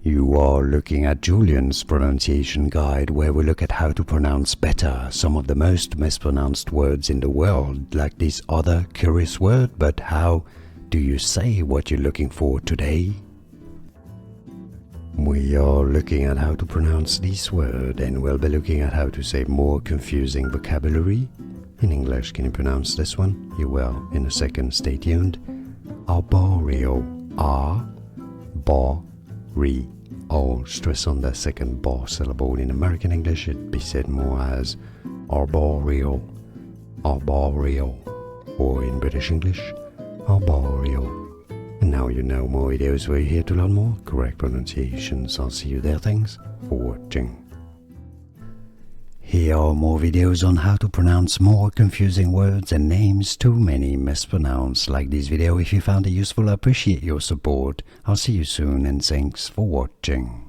You are looking at Julian's pronunciation guide, where we look at how to pronounce better some of the most mispronounced words in the world, like this other curious word. But how do you say what you're looking for today? We are looking at how to pronounce this word, and we'll be looking at how to say more confusing vocabulary. In English, can you pronounce this one? You will in a second, stay tuned. Arboreal. All stress on the second bar syllable. In American English, it'd be said more as arboreal, or in British English, arboreal. And now you know more videos where you're here to learn more correct pronunciations. I'll see you there. Thanks for watching. Here are more videos on how to pronounce more confusing words and names too many mispronounced. Like this video if you found it useful. I appreciate your support. I'll see you soon and thanks for watching.